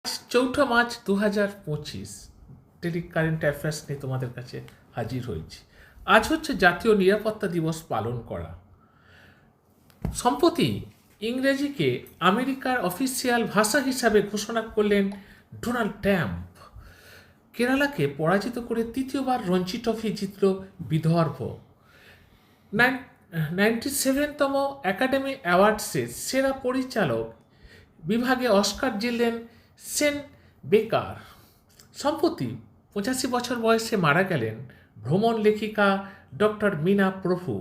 চৌঠা March 2025 daily current affairs নিয়ে তোমাদের কাছে হাজির হয়েছি। আজ হচ্ছে জাতীয় নিরাপত্তা দিবস পালন করা। সম্প্রতি ইংরেজিকে আমেরিকার অফিসিয়াল ভাষা হিসাবে ঘোষণা করলেন ডোনাল্ড ট্রাম্প। কেরালাকে পরাজিত করে তৃতীয়বার রঞ্জি ট্রফি জিতল বিদর্ভ। 97তম একাডেমি অ্যাওয়ার্ডসের সেরা পরিচালক বিভাগে অস্কার জিতলেন সেন বেকার। সম্প্রতি 85 বছর বয়সে মারা গেলেন ভ্রমণ লেখিকা ডক্টর মীনা প্রভু।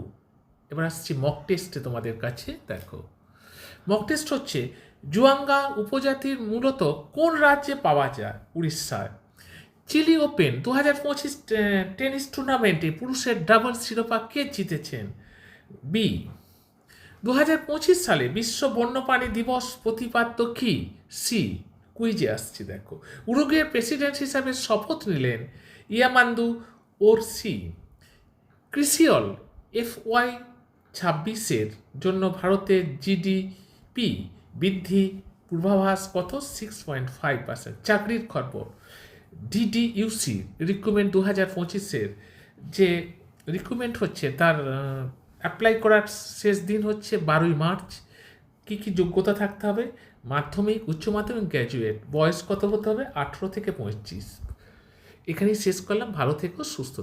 এবার আসছি মক টেস্টে তোমাদের কাছে। দেখো, মক টেস্ট হচ্ছে জুয়াঙ্গা উপজাতির মূলত কোন রাজ্যে পাওয়া যায়? উড়িষ্যায়। চিলি ওপেন 2025 টেনিস টুর্নামেন্টে পুরুষের ডাবল শিরোপা কে জিতেছেন? বি। 2025 সালে বিশ্ব বন্যপ্রাণী দিবস প্রতিপাদ্য কি? সি। কুইজে আসছি। দেখো, উরুগুয়ের প্রেসিডেন্ট হিসাবে শপথ নিলেন ইয়ামান্দু ওরসি। ক্রিসিয়ল FY26 জন্য ভারতের জিডিপি বৃদ্ধি পূর্বাভাস কত? 6.5%। চাকরির খবর, DDUC রিক্রুটমেন্ট 2025 যে রিক্রুটমেন্ট হচ্ছে তার অ্যাপ্লাই করার শেষ দিন হচ্ছে 12ই মার্চ। কী কী যোগ্যতা থাকতে হবে? মাধ্যমিক, উচ্চ মাধ্যমিক, গ্র্যাজুয়েট। বয়স কত হতে হবে? 18 থেকে 25। এখানেই শেষ করলাম। ভালো থেকো, সুস্থ